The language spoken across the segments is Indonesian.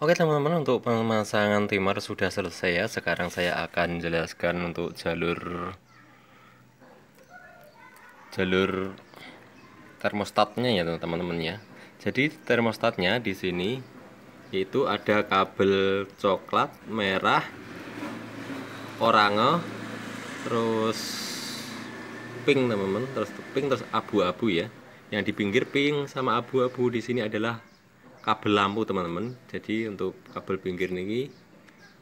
Oke teman-teman, untuk pemasangan timer sudah selesai ya. Sekarang saya akan jelaskan untuk jalur termostatnya ya teman-teman ya. Jadi termostatnya di sini yaitu ada kabel coklat, merah, oranye, terus pink teman-teman, terus abu-abu ya. Yang di pinggir pink sama abu-abu di sini adalah kabel lampu teman-teman. Jadi untuk kabel pinggir ini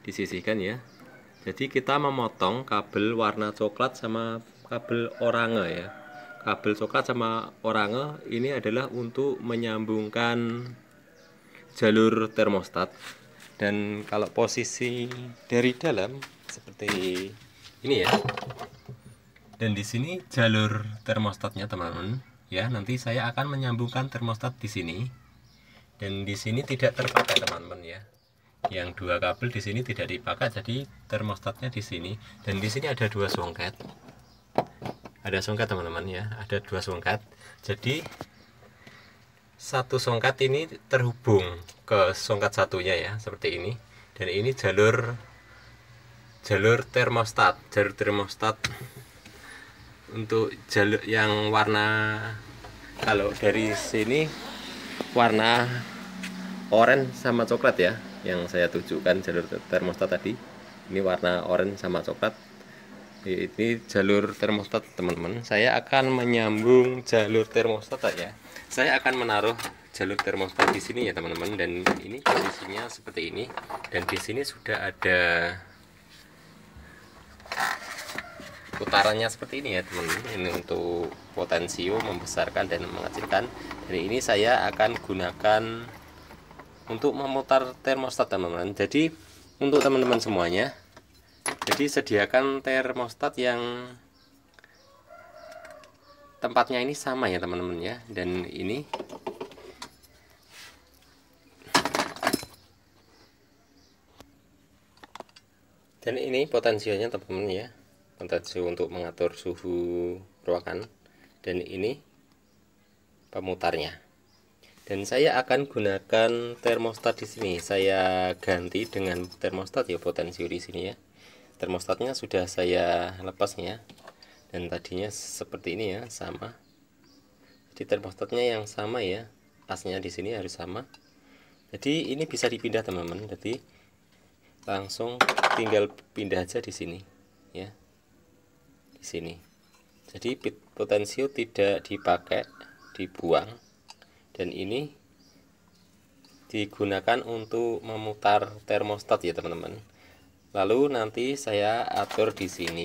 disisihkan ya. Jadi kita memotong kabel warna coklat sama kabel oranye ya. Kabel coklat sama oranye ini adalah untuk menyambungkan jalur termostat. Dan kalau posisi dari dalam seperti ini ya. Dan di sini jalur termostatnya teman-teman ya. Nanti saya akan menyambungkan termostat di sini. Dan di sini tidak terpakai teman-teman ya. Yang dua kabel di sini tidak dipakai, jadi termostatnya di sini. Dan di sini ada dua songket. Ada songket teman-teman ya, ada dua songket. Jadi satu songket ini terhubung ke songket satunya ya, seperti ini. Dan ini jalur termostat, untuk jalur yang warna, kalau dari sini warna oranye sama coklat ya, yang saya tujukan jalur termostat tadi. Ini warna oranye sama coklat. Ini jalur termostat teman-teman. Saya akan menyambung jalur termostat ya. Saya akan menaruh jalur termostat di sini ya teman-teman. Dan ini posisinya seperti ini. Dan di sini sudah ada putarannya seperti ini ya teman-teman. Ini untuk potensio membesarkan dan mengecilkan. Dan ini saya akan gunakan untuk memutar termostat teman-teman. Jadi untuk teman-teman semuanya, jadi sediakan termostat yang tempatnya ini sama ya teman-teman ya. Dan ini potensialnya teman-teman ya, potensio untuk mengatur suhu ruangan. Dan ini pemutarnya. Dan saya akan gunakan termostat di sini. Saya ganti dengan termostat ya, potensio di sini ya. Termostatnya sudah saya lepas ya. Dan tadinya seperti ini ya, sama. Jadi termostatnya yang sama ya. Asnya di sini harus sama. Jadi ini bisa dipindah teman-teman. Jadi langsung tinggal pindah aja di sini ya. Di sini. Jadi potensio tidak dipakai, dibuang. Dan ini digunakan untuk memutar termostat ya teman-teman. Lalu nanti saya atur di sini,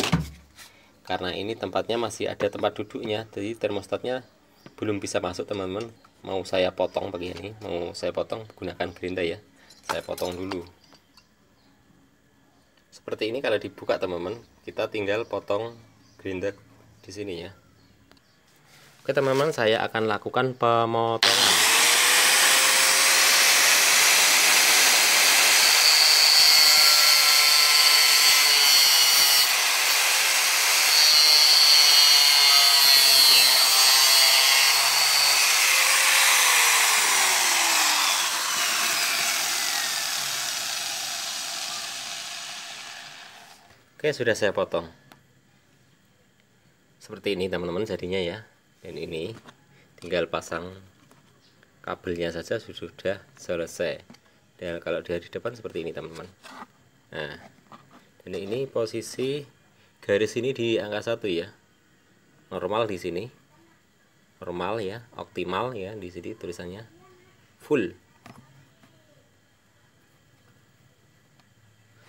karena ini tempatnya masih ada tempat duduknya, jadi termostatnya belum bisa masuk teman-teman. Mau saya potong begini, mau saya potong gunakan gerinda ya. Saya potong dulu. Seperti ini kalau dibuka teman-teman, kita tinggal potong gerinda di sini ya. Oke teman-teman, saya akan lakukan pemotongan. Oke, sudah saya potong. Seperti ini teman-teman jadinya ya. Dan ini tinggal pasang kabelnya saja sudah selesai. Dan kalau dari depan seperti ini teman-teman. Nah, dan ini posisi garis ini di angka 1 ya. Normal di sini. Normal ya, optimal ya, di sini tulisannya full.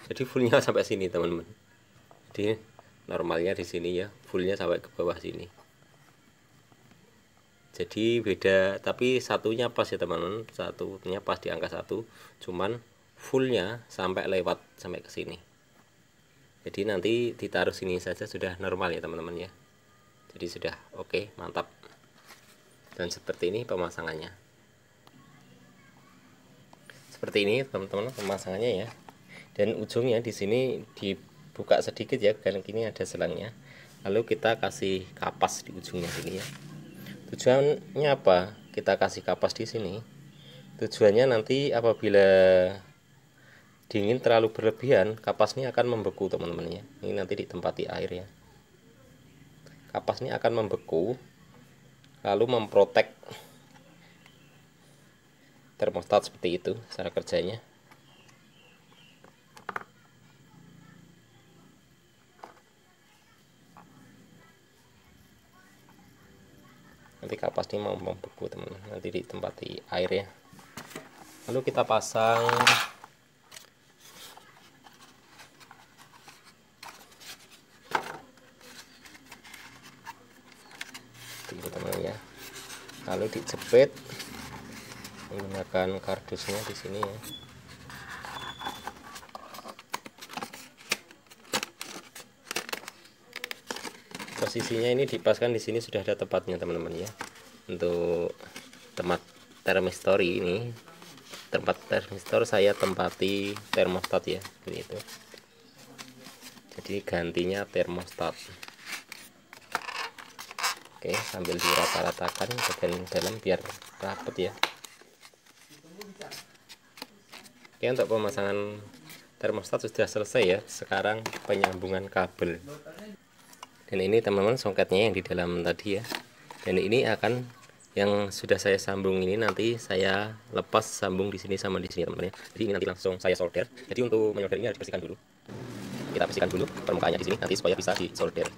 Jadi fullnya sampai sini teman-teman. Jadi normalnya di sini ya, fullnya sampai ke bawah sini. Jadi beda, tapi satunya pas ya teman-teman, satunya pas di angka 1, cuman fullnya sampai lewat sampai ke sini. Jadi nanti ditaruh sini saja sudah normal ya teman-teman ya. Jadi sudah oke, mantap. Dan seperti ini pemasangannya. Seperti ini teman-teman pemasangannya ya. Dan ujungnya di sini dibuka sedikit ya, karena ini ada selangnya. Lalu kita kasih kapas di ujungnya sini ya. Tujuannya apa? Kita kasih kapas di sini. Tujuannya nanti apabila dingin terlalu berlebihan, kapas ini akan membeku teman-teman ya. Ini nanti ditempati air ya. Kapas ini akan membeku, lalu memprotek termostat seperti itu cara kerjanya. Nanti kapas ini mau membeku teman-teman, nanti ditempati air ya. Lalu kita pasang teman-teman ya. Lalu dijepit menggunakan kardusnya di sini ya. Posisinya ini dipaskan di sini sudah ada tempatnya teman-teman ya. Untuk tempat termistor ini, tempat termistor saya tempati termostat ya, seperti itu. Jadi gantinya termostat. Oke, sambil dirata-ratakan bagian dalam biar rapet ya. Oke, untuk pemasangan termostat sudah selesai ya. Sekarang penyambungan kabel. Dan ini teman-teman songketnya yang di dalam tadi ya. Dan ini akan yang sudah saya sambung ini nanti saya lepas sambung di sini sama di sini teman-teman ya. Jadi ini nanti langsung saya solder. Jadi untuk menyolder ini harus bersihkan dulu. Kita bersihkan dulu permukaannya di sini nanti supaya bisa disolder.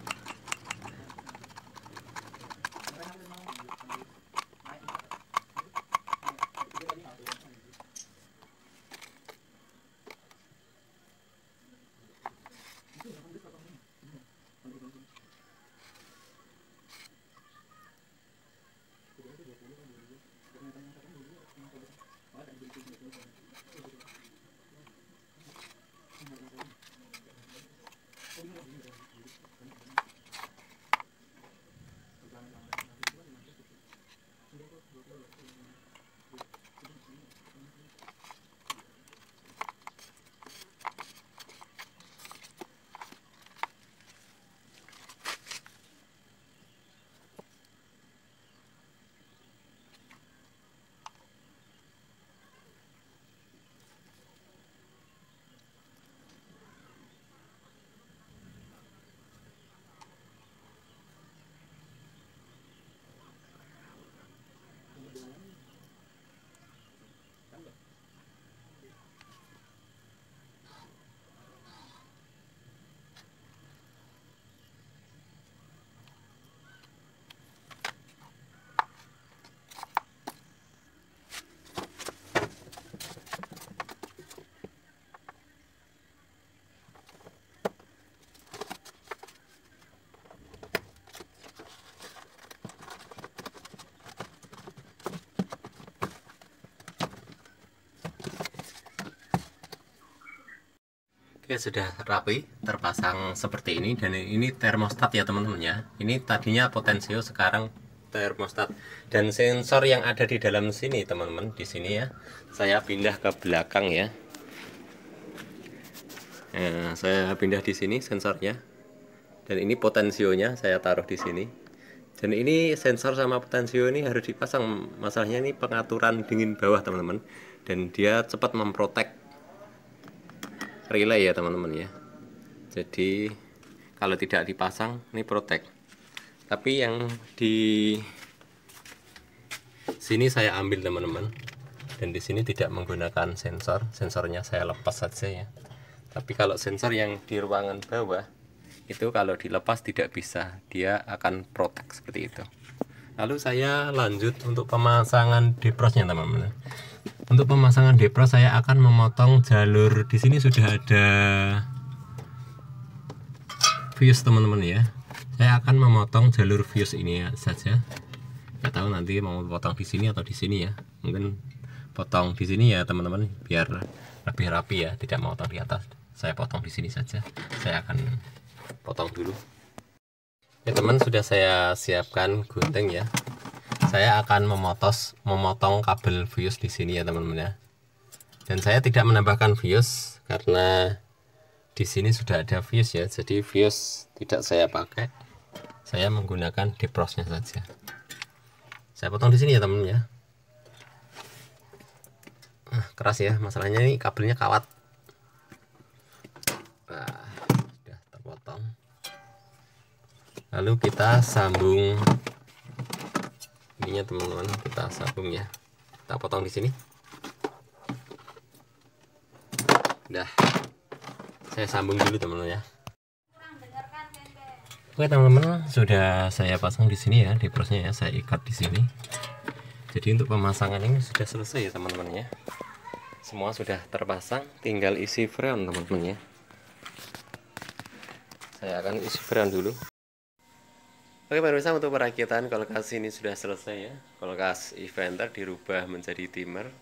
Oke, sudah rapi terpasang seperti ini. Dan ini termostat ya teman-teman ya. Ini tadinya potensio, sekarang termostat. Dan sensor yang ada di dalam sini teman-teman, di sini ya, saya pindah ke belakang ya. Nah, saya pindah di sini sensornya. Dan ini potensionya saya taruh di sini. Dan ini sensor sama potensio ini harus dipasang. Masalahnya ini pengaturan dingin bawah teman-teman. Dan dia cepat memprotek relay ya teman-teman ya. Jadi kalau tidak dipasang ini protek. Tapi yang di sini saya ambil teman-teman. Dan di sini tidak menggunakan sensor. Sensornya saya lepas saja ya. Tapi kalau sensor yang di ruangan bawah itu kalau dilepas tidak bisa, dia akan protek seperti itu. Lalu saya lanjut untuk pemasangan deprosnya teman-teman. Untuk pemasangan depros saya akan memotong jalur. Di sini sudah ada fuse teman-teman ya. Saya akan memotong jalur fuse ini ya saja. Nggak tahu nanti mau potong di sini atau di sini ya. Mungkin potong di sini ya teman-teman biar lebih rapi ya, tidak mau potong di atas. Saya potong di sini saja. Saya akan potong dulu. Ya teman, sudah saya siapkan gunting ya. Saya akan memotong kabel fuse di sini ya teman-teman ya. Dan saya tidak menambahkan fuse karena di sini sudah ada fuse ya. Jadi fuse tidak saya pakai. Saya menggunakan deprosnya saja. Saya potong di sini ya teman-teman ya. Keras ya, masalahnya ini kabelnya kawat. Lalu kita sambung ininya teman-teman, kita sambung ya. Kita potong di sini. Udah, saya sambung dulu teman-teman ya. Oke teman-teman, sudah saya pasang di sini ya, di prosnya ya, saya ikat di sini. Jadi untuk pemasangan ini sudah selesai ya teman-teman ya. Semua sudah terpasang, tinggal isi freon teman-teman ya. Saya akan isi freon dulu. Oke pemirsa, untuk perakitan kulkas ini sudah selesai ya. Kulkas Eventer dirubah menjadi dimmer.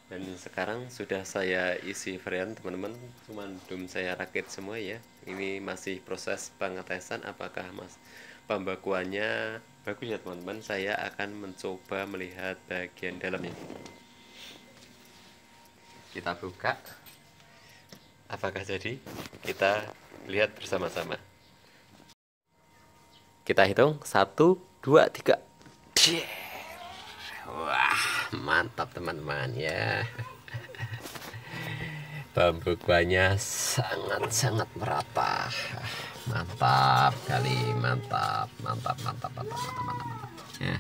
Dan sekarang sudah saya isi freon teman-teman. Cuman belum saya rakit semua ya. Ini masih proses pengetesan apakah pembakuannya bagus ya teman-teman. Saya akan mencoba melihat bagian dalamnya. Kita buka. Apakah jadi? Kita lihat bersama-sama. Kita hitung 1, 2, 3. Wah, mantap teman-teman ya. Pembukuannya sangat-sangat merata. Mantap kali, mantap ya.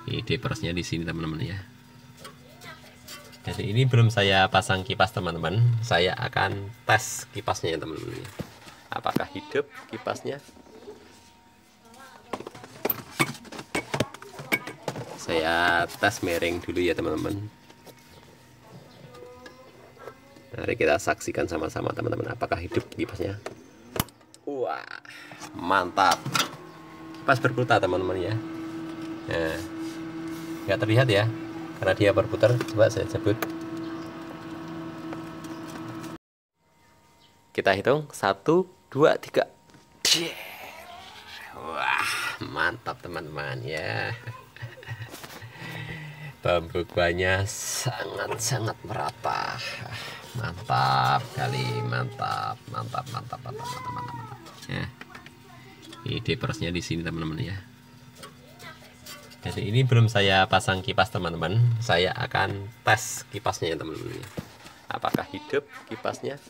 Ini depersnya di sini teman-teman ya. Jadi ini belum saya pasang kipas teman-teman. Saya akan tes kipasnya ya teman-teman. Apakah hidup kipasnya? Saya tes miring dulu ya teman-teman. Mari kita saksikan sama-sama teman-teman, apakah hidup kipasnya. Wah, mantap. Kipas berputar teman-teman ya. Nah, nggak terlihat ya, karena dia berputar. Coba saya sebut. Kita hitung 1, 2, 3. Wah, mantap teman-teman ya. Pembukuannya sangat-sangat merata. Mantap kali, mantap ya. Ini depersnya di sini teman-teman ya. Jadi ini belum saya pasang kipas teman-teman. Saya akan tes kipasnya ya teman-teman. Apakah hidup kipasnya?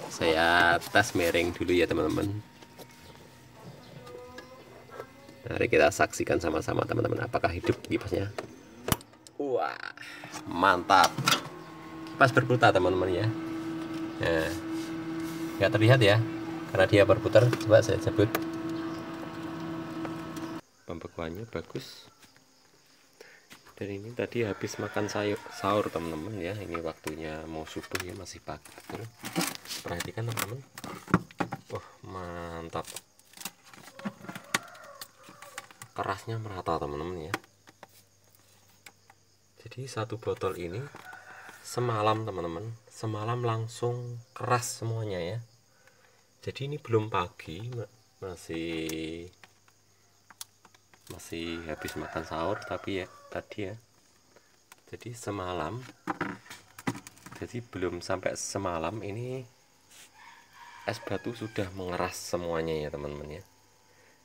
Saya tes miring dulu ya teman-teman. Mari kita saksikan sama-sama teman-teman, apakah hidup kipasnya. Wah, mantap. Kipas berputar teman-teman ya. Nah, nggak terlihat ya, karena dia berputar. Coba saya sebut. Pembekuannya bagus. Dan ini tadi habis makan sahur teman-teman ya. Ini waktunya mau subuh ya, masih pagi. Perhatikan teman-teman. Wah, mantap. Kerasnya merata teman-teman ya. Jadi satu botol ini semalam teman-teman, semalam langsung keras semuanya ya. Jadi ini belum pagi, masih habis makan sahur tapi ya tadi ya. Jadi semalam, jadi belum sampai semalam ini es batu sudah mengeras semuanya ya teman-teman ya.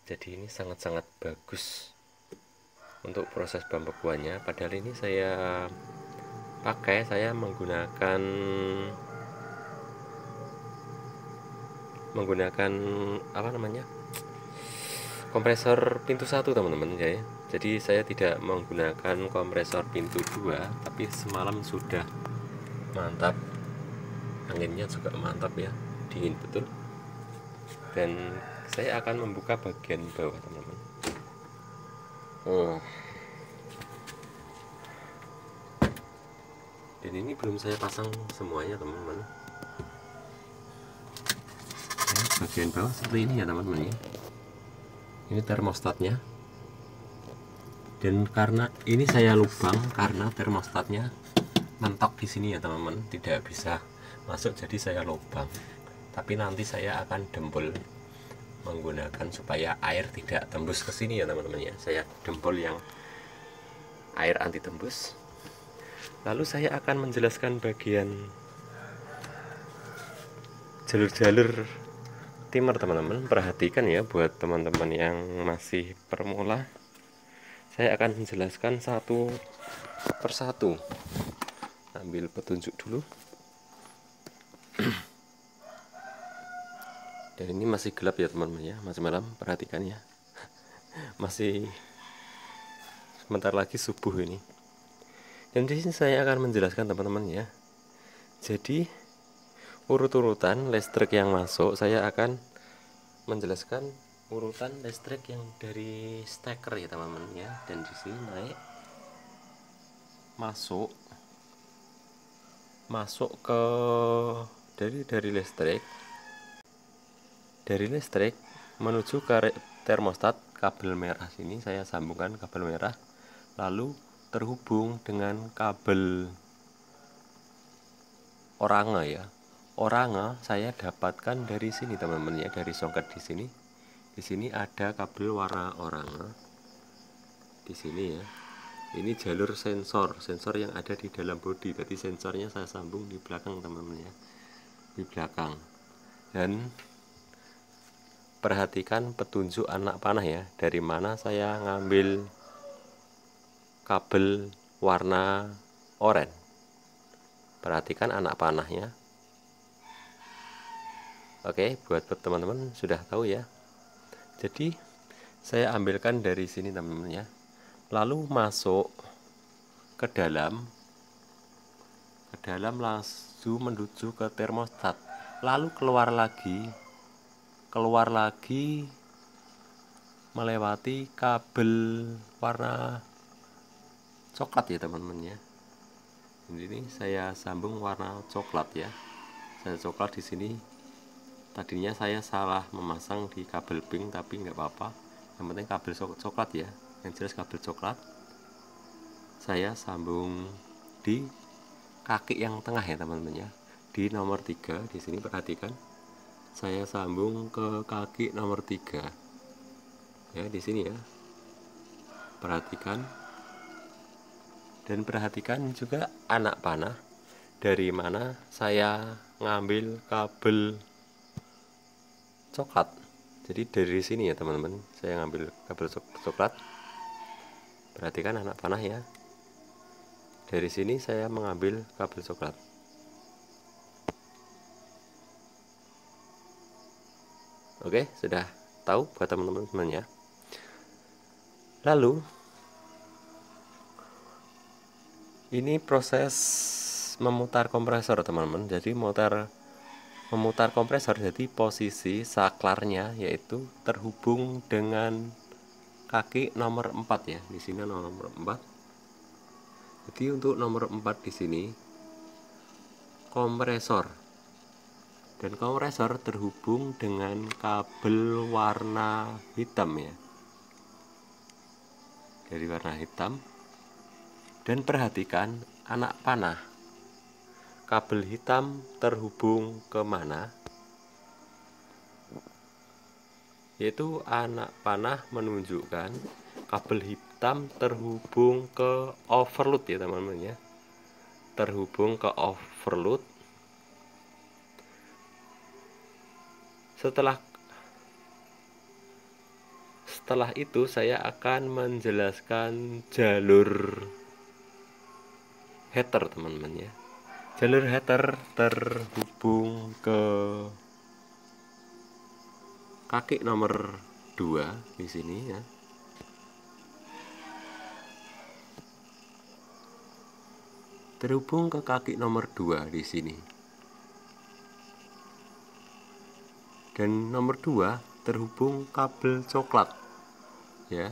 Jadi ini sangat-sangat bagus untuk proses pembekuannya. Padahal ini saya menggunakan apa namanya, kompresor pintu 1 teman-teman ya. Jadi saya tidak menggunakan kompresor pintu 2, tapi semalam sudah mantap. Anginnya juga mantap ya, dingin betul. Dan saya akan membuka bagian bawah teman-teman. Dan ini belum saya pasang semuanya teman-teman. Ya, bagian bawah seperti ini ya teman-teman ya. Ini termostatnya. Dan karena ini saya lubang karena termostatnya mentok di sini ya teman-teman, tidak bisa masuk, jadi saya lubang. Tapi nanti saya akan dempul menggunakan supaya air tidak tembus ke sini ya teman-teman ya. Saya dempul yang air anti tembus. Lalu saya akan menjelaskan bagian jalur-jalur timer teman-teman. Perhatikan ya, buat teman-teman yang masih permula, saya akan menjelaskan satu persatu. Ambil petunjuk dulu. Dan ini masih gelap ya teman-teman ya, masih malam, perhatikan ya. Masih sebentar lagi subuh ini. Dan di sini saya akan menjelaskan teman-teman ya. Jadi urut-urutan listrik yang masuk, saya akan menjelaskan urutan listrik yang dari steker ya teman-teman ya. Dan di sini naik masuk ke dari listrik menuju ke termostat. Kabel merah sini saya sambungkan kabel merah, lalu terhubung dengan kabel oranye ya. Oranye saya dapatkan dari sini teman-teman ya, dari songket di sini. Di sini ada kabel warna oranye. Di sini ya. Ini jalur sensor yang ada di dalam bodi. Tadi sensornya saya sambung di belakang teman-teman ya. Di belakang. Dan perhatikan petunjuk anak panah ya, dari mana saya ngambil kabel warna oranye. Perhatikan anak panahnya. Oke, buat teman-teman sudah tahu ya. Jadi saya ambilkan dari sini teman-teman ya, lalu masuk ke dalam langsung menuju ke termostat, lalu keluar lagi melewati kabel warna coklat ya teman-teman ya. Ini saya sambung warna coklat ya. Saya coklat di sini. Tadinya saya salah memasang di kabel pink, tapi nggak apa-apa. Yang penting kabel coklat ya. Yang jelas kabel coklat. Saya sambung di kaki yang tengah ya teman-teman ya. Di nomor 3 di sini perhatikan. Saya sambung ke kaki nomor 3. Ya, di sini ya. Perhatikan. Dan perhatikan juga anak panah, dari mana saya ngambil kabel coklat. Jadi dari sini ya teman-teman, saya ngambil kabel coklat. Perhatikan anak panah ya. Dari sini saya mengambil kabel coklat. Oke, sudah tahu buat teman-teman ya. Lalu ini proses memutar kompresor teman-teman. Jadi memutar kompresor, jadi posisi saklarnya yaitu terhubung dengan kaki nomor 4 ya. Di sini nomor 4. Jadi untuk nomor 4 di sini kompresor, dan kompresor terhubung dengan kabel warna hitam ya, dari warna hitam. Dan perhatikan anak panah, kabel hitam terhubung ke mana, yaitu anak panah menunjukkan kabel hitam terhubung ke overload ya teman-teman ya, terhubung ke overload. Setelah itu saya akan menjelaskan jalur heater teman-teman ya. Jalur heater terhubung ke kaki nomor 2 di sini ya. Terhubung ke kaki nomor 2 di sini. Dan nomor 2 terhubung kabel coklat ya.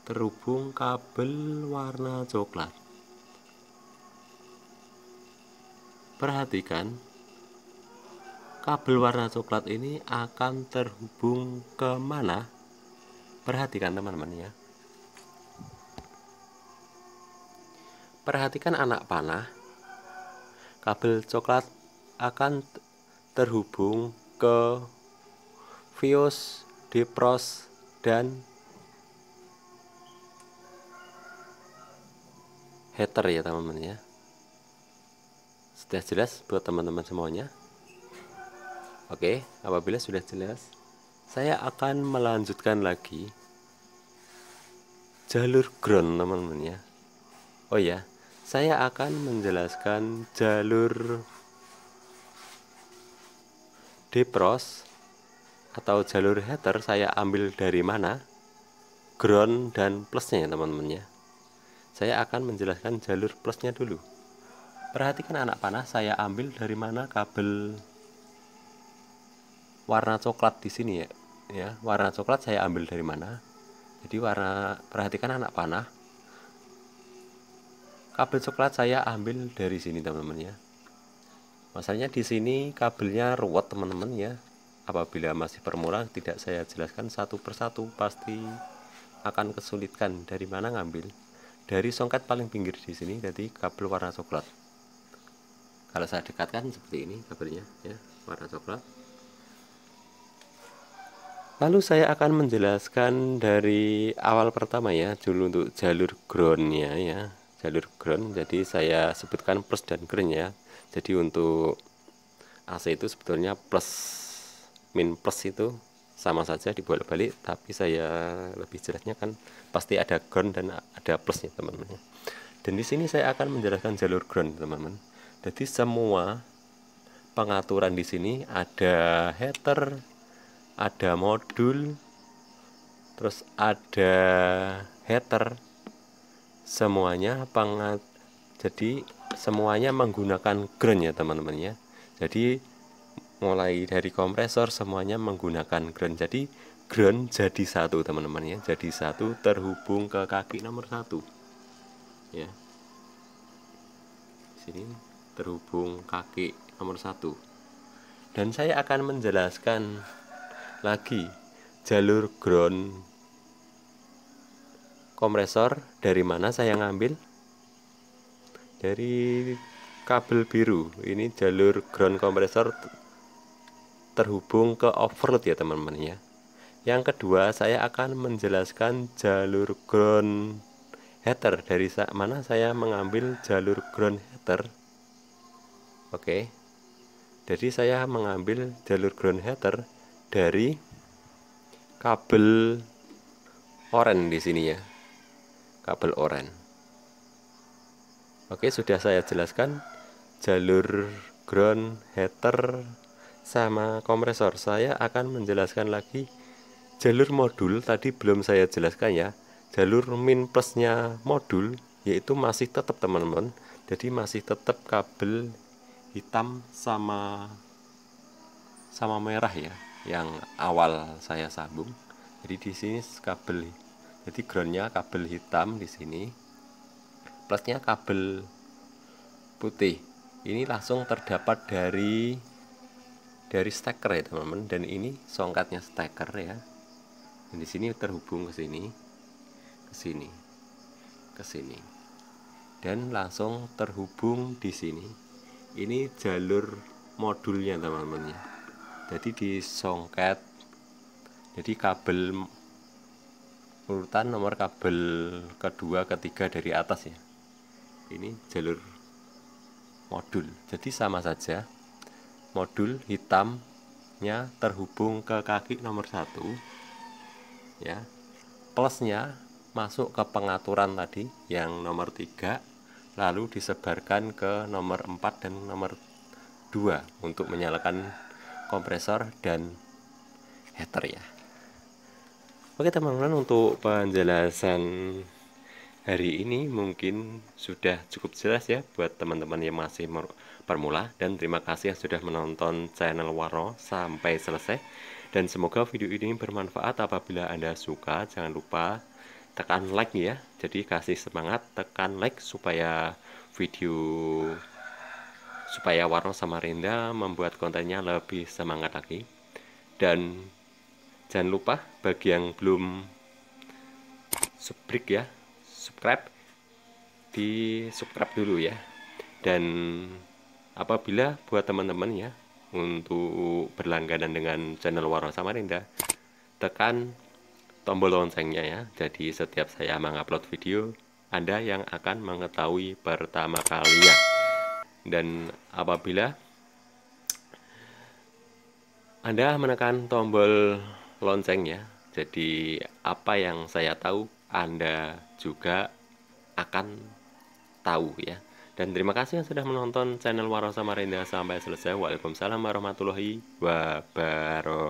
Terhubung kabel warna coklat. Perhatikan kabel warna coklat ini akan terhubung ke mana? Perhatikan teman-teman ya. Perhatikan anak panah. Kabel coklat akan terhubung ke fuse, depros, dan heater ya teman-teman ya. Sudah jelas buat teman-teman semuanya? Oke, apabila sudah jelas, saya akan melanjutkan lagi jalur ground teman-teman ya. Oh ya, saya akan menjelaskan jalur depros atau jalur header saya ambil dari mana, ground dan plusnya ya teman-teman ya. Saya akan menjelaskan jalur plusnya dulu. Perhatikan anak panah, saya ambil dari mana kabel warna coklat di sini ya. Ya, warna coklat saya ambil dari mana? Jadi perhatikan anak panah. Kabel coklat saya ambil dari sini teman-teman ya. Masalahnya di sini kabelnya ruwet teman-teman ya. Apabila masih permula tidak saya jelaskan satu persatu, pasti akan kesulitan. Dari mana ngambil? Dari songket paling pinggir di sini, jadi kabel warna coklat. Kalau saya dekatkan seperti ini kabelnya ya, warna coklat. Lalu saya akan menjelaskan dari awal pertama ya, dulu untuk jalur groundnya ya, jalur ground. Jadi saya sebutkan plus dan ground ya. Jadi untuk AC itu sebetulnya plus min plus itu sama saja dibolak-balik, tapi saya lebih jelasnya kan pasti ada ground dan ada plusnya teman-teman. Dan di sini saya akan menjelaskan jalur ground teman-teman. Jadi semua pengaturan di sini ada header, ada modul, terus ada header, semuanya jadi semuanya menggunakan ground ya teman-teman ya. Jadi mulai dari kompresor semuanya menggunakan ground. Jadi ground jadi satu teman-teman ya, jadi satu terhubung ke kaki nomor 1 ya. Sini terhubung kaki nomor 1. Dan saya akan menjelaskan lagi jalur ground kompresor dari mana saya ngambil. Dari kabel biru. Ini jalur ground kompresor terhubung ke overload ya teman-teman ya. Yang kedua saya akan menjelaskan jalur ground header. Dari mana saya mengambil jalur ground header. Oke. Jadi saya mengambil jalur ground header dari kabel oranye di sini ya. Kabel oranye. Oke, sudah saya jelaskan jalur ground header sama kompresor. Saya akan menjelaskan lagi jalur modul. Tadi belum saya jelaskan ya. Jalur min plusnya modul yaitu masih tetap teman-teman. Jadi masih tetap kabel hitam sama merah ya, yang awal saya sambung. Jadi di sini kabel, jadi groundnya kabel hitam di sini, plusnya kabel putih. Ini langsung terdapat dari steker ya teman-teman, dan ini songkatnya steker ya. Dan di sini terhubung ke sini, ke sini, dan langsung terhubung di sini. Ini jalur modulnya teman-teman ya. Jadi di songket, jadi kabel urutan nomor kabel kedua, ketiga dari atas ya. Ini jalur modul. Jadi sama saja. Modul hitamnya terhubung ke kaki nomor 1 ya. Plusnya masuk ke pengaturan tadi yang nomor 3, lalu disebarkan ke nomor 4 dan nomor 2 untuk menyalakan kompresor dan heater ya. Oke teman-teman, untuk penjelasan hari ini mungkin sudah cukup jelas ya buat teman-teman yang masih permula, dan terima kasih yang sudah menonton channel Warno sampai selesai, dan semoga video ini bermanfaat. Apabila Anda suka, jangan lupa tekan like ya. Jadi kasih semangat, tekan like supaya Warno Samarinda membuat kontennya lebih semangat lagi. Dan jangan lupa bagi yang belum subscribe, di subscribe dulu ya. Dan apabila buat teman-teman ya untuk berlangganan dengan channel Warno Samarinda, tekan tombol loncengnya ya. Jadi setiap saya mengupload video, Anda yang akan mengetahui pertama kali ya. Dan apabila Anda menekan tombol lonceng ya, jadi apa yang saya tahu Anda juga akan tahu ya. Dan terima kasih yang sudah menonton channel Waro Samarinda sampai selesai. Waalaikumsalam warahmatullahi wabarakatuh.